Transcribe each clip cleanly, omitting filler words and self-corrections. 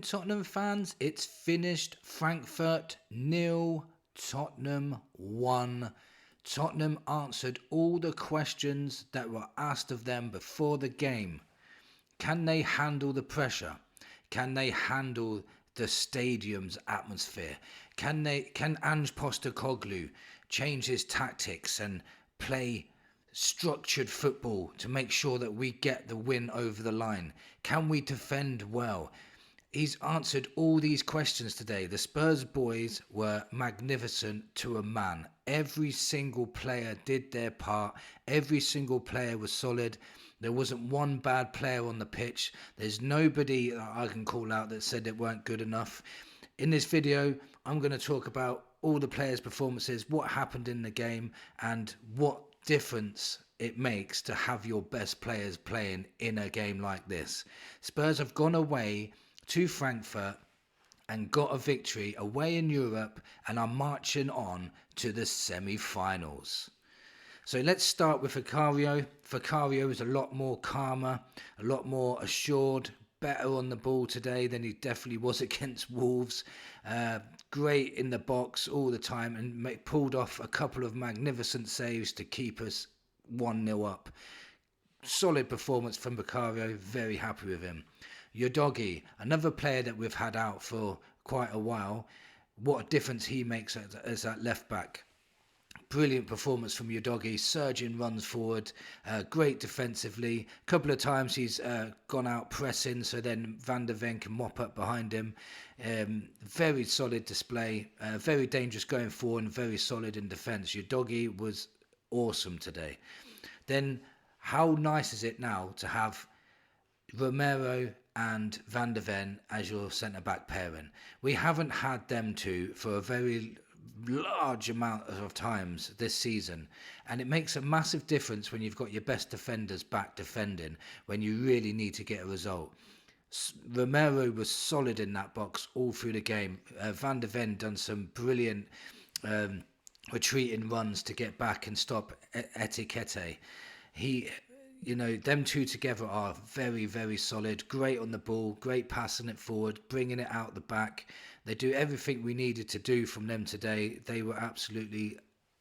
Tottenham fans, it's finished. Frankfurt 0, Tottenham 1. Tottenham answered all the questions that were asked of them before the game. Can they handle the pressure? Can they handle the stadium's atmosphere? Can Ange Postecoglou change his tactics and play structured football to make sure that we get the win over the line? Can we defend well? He's answered all these questions today. The Spurs boys were magnificent to a man. Every single player did their part. Every single player was solid. There wasn't one bad player on the pitch. There's nobody that I can call out that said it weren't good enough. In this video, I'm going to talk about all the players' performances, what happened in the game, and what difference it makes to have your best players playing in a game like this. Spurs have gone away to Frankfurt and got a victory away in Europe and are marching on to the semi-finals. So let's start with Vicario. Vicario is a lot more calmer, a lot more assured, better on the ball today than he definitely was against Wolves. Great in the box all the time and pulled off a couple of magnificent saves to keep us 1-0 up. Solid performance from Vicario, very happy with him. Udogie, another player that we've had out for quite a while. What a difference he makes as that left back. Brilliant performance from Udogie, surging runs forward, great defensively. A couple of times he's gone out pressing, so then Van der Ven can mop up behind him. Very solid display, very dangerous going forward and very solid in defence. Udogie was awesome today. Then how nice is it now to have Romero and Van der Ven as your centre-back pairing? We haven't had them two for a very large amount of times this season, and it makes a massive difference when you've got your best defenders back defending when you really need to get a result. Romero was solid in that box all through the game. Van der Ven done some brilliant retreating runs to get back and stop Etiquette. Them two together are very, very solid. Great on the ball, great passing it forward, bringing it out the back. They do everything we needed to do from them today. They were absolutely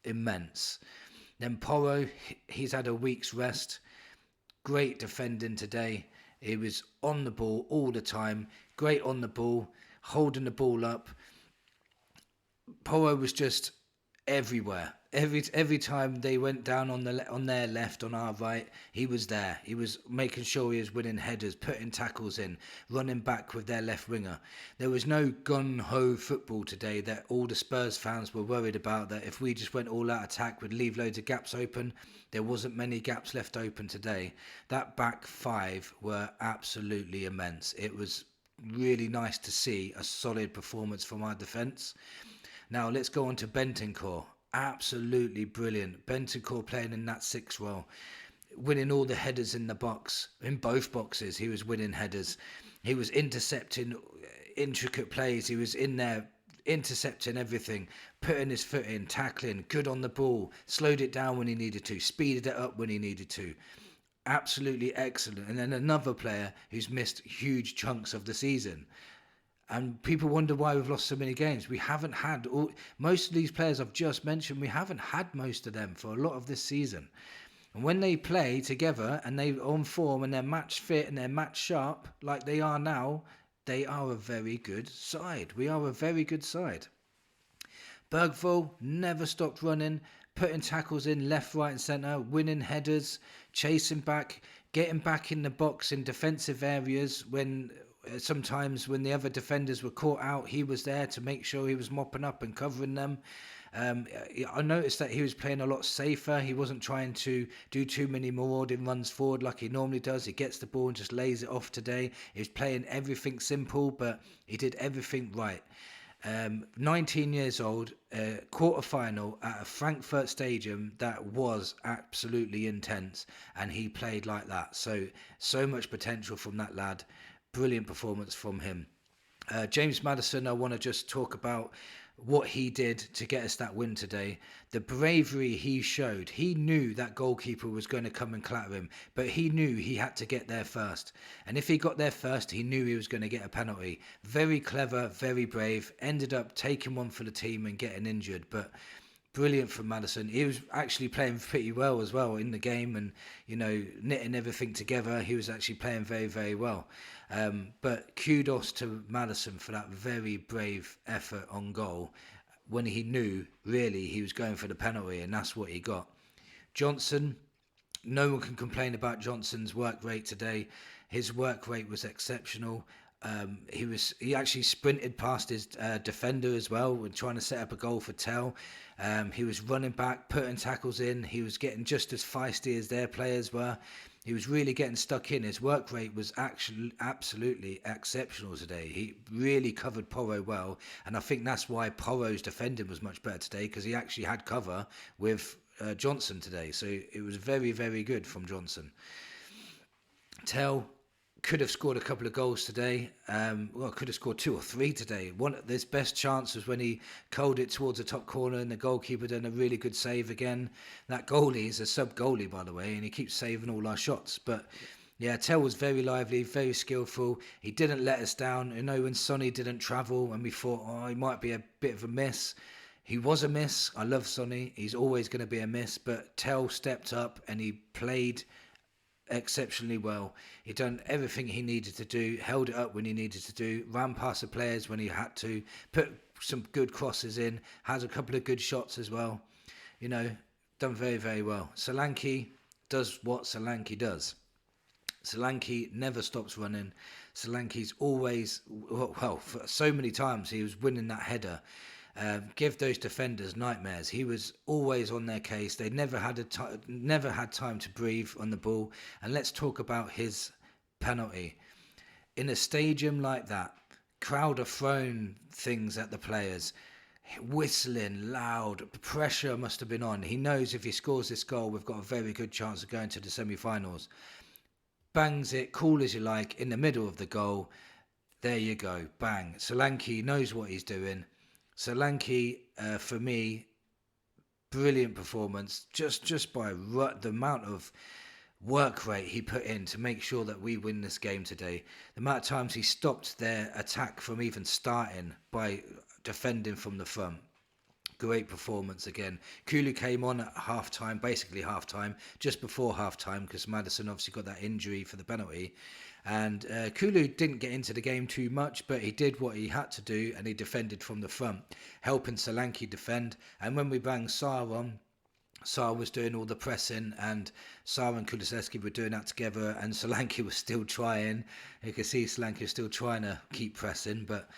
immense. Then Porro, he's had a week's rest. Great defending today. He was on the ball all the time. Great on the ball, holding the ball up. Porro was just everywhere. Every time they went down on their left, on our right, he was there. He was making sure he was winning headers, putting tackles in, running back with their left winger. There was no gun-ho football today that all the Spurs fans were worried about, that if we just went all out attack we'd leave loads of gaps open. There wasn't many gaps left open today. That back five were absolutely immense. It was really nice to see a solid performance from our defence. Now let's go on to Bentancur. Absolutely brilliant. Bentancur playing in that 6 role, winning all the headers in the box. In both boxes he was winning headers. He was intercepting intricate plays. He was in there intercepting everything, putting his foot in, tackling, good on the ball, slowed it down when he needed to, speeded it up when he needed to. Absolutely excellent. And then another player who's missed huge chunks of the season. And people wonder why we've lost so many games. We haven't had most of these players I've just mentioned. We haven't had most of them for a lot of this season. And when they play together and they're on form and they're match fit and they're match sharp like they are now, they are a very good side. We are a very good side. Bergvall never stopped running, putting tackles in left, right and centre, winning headers, chasing back, getting back in the box in defensive areas when sometimes when the other defenders were caught out, he was there to make sure he was mopping up and covering them. I noticed that he was playing a lot safer. He wasn't trying to do too many marauding runs forward like he normally does. He gets the ball and just lays it off today. He was playing everything simple, but he did everything right. 19 years old, quarter-final at a Frankfurt stadium that was absolutely intense, and he played like that. So much potential from that lad. Brilliant performance from him. James Maddison, I want to just talk about what he did to get us that win today, the bravery he showed. He knew that goalkeeper was going to come and clatter him, but he knew he had to get there first. And if he got there first, he knew he was going to get a penalty. Very clever, very brave. Ended up taking one for the team and getting injured, but brilliant from Maddison. He was actually playing pretty well as well in the game, and knitting everything together. He was actually playing very, very well. But kudos to Maddison for that very brave effort on goal when he knew really he was going for the penalty, and that's what he got. Johnson, no one can complain about Johnson's work rate today. His work rate was exceptional. He actually sprinted past his defender as well when trying to set up a goal for Tell. He was running back, putting tackles in. He was getting just as feisty as their players were. He was really getting stuck in. His work rate was actually absolutely exceptional today. He really covered Porro well, and I think that's why Porro's defending was much better today, because he actually had cover with Johnson today. So it was very, very good from Johnson. Tell could have scored a couple of goals today. Could have scored 2 or 3 today. One of his best chance was when he curled it towards the top corner and the goalkeeper done a really good save again. That goalie is a sub goalie, by the way, and he keeps saving all our shots. But yeah, Tell was very lively, very skillful. He didn't let us down. When Sonny didn't travel and we thought, he might be a bit of a miss. He was a miss. I love Sonny. He's always going to be a miss. But Tell stepped up and he played exceptionally well. He done everything he needed to do, held it up when he needed to do, ran past the players when he had to, put some good crosses in, has a couple of good shots as well. Done very, very well. Solanke does what Solanke does. Solanke never stops running. Solanke's always, for so many times he was winning that header. Give those defenders nightmares. He was always on their case. They never had time to breathe on the ball. And let's talk about his penalty. In a stadium like that, crowd are throwing things at the players, whistling loud. Pressure must have been on. He knows if he scores this goal, we've got a very good chance of going to the semi-finals. Bangs it, cool as you like, in the middle of the goal. There you go, bang. Solanke knows what he's doing. Solanke, for me, brilliant performance, just by the amount of work rate he put in to make sure that we win this game today. The amount of times he stopped their attack from even starting by defending from the front. Great performance again. Kulu came on at half-time, basically half-time, just before half-time, because Maddison obviously got that injury for the penalty. And Kulu didn't get into the game too much, but he did what he had to do, and he defended from the front, helping Solanke defend. And when we banged Sarr on, Sarr was doing all the pressing, and Sarr and Kulusevski were doing that together, and Solanke was still trying. You can see Solanke was still trying to keep pressing, but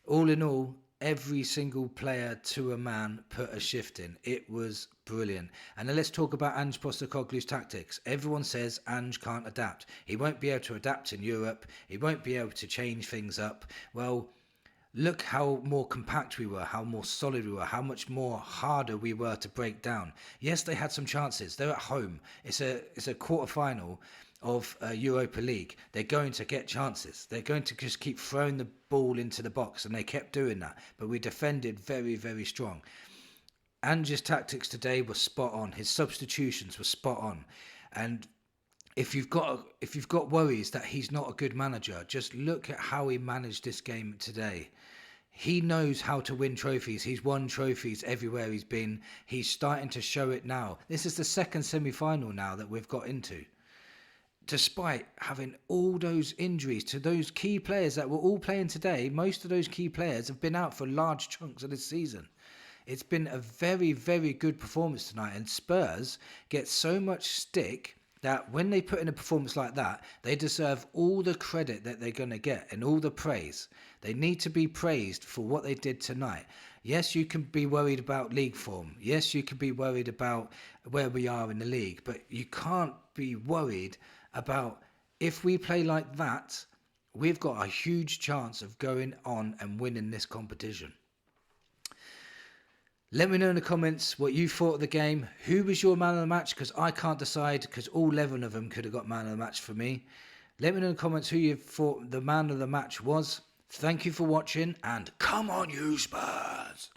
all in all, every single player to a man put a shift in. It was brilliant. And then let's talk about Ange Postecoglou's tactics. Everyone says Ange can't adapt. He won't be able to adapt in Europe. He won't be able to change things up. Well, look how more compact we were, how more solid we were, how much more harder we were to break down. Yes, they had some chances. They're at home. It's a quarter-final of Europa League. They're going to get chances. They're going to just keep throwing the ball into the box, and they kept doing that. But we defended very, very strong. Ange's tactics today were spot on. His substitutions were spot on. And if you've got worries that he's not a good manager, just look at how he managed this game today. He knows how to win trophies. He's won trophies everywhere he's been. He's starting to show it now. This is the second semi-final now that we've got into. Despite having all those injuries to those key players that were all playing today, most of those key players have been out for large chunks of this season. It's been a very, very good performance tonight, and Spurs get so much stick that when they put in a performance like that, they deserve all the credit that they're going to get and all the praise. They need to be praised for what they did tonight. Yes, you can be worried about league form. Yes, you can be worried about where we are in the league, but you can't be worried about if we play like that, we've got a huge chance of going on and winning this competition. Let me know in the comments what you thought of the game. Who was your man of the match? Because I can't decide, because all 11 of them could have got man of the match for me. Let me know in the comments who you thought the man of the match was. Thank you for watching, and come on, you Spurs!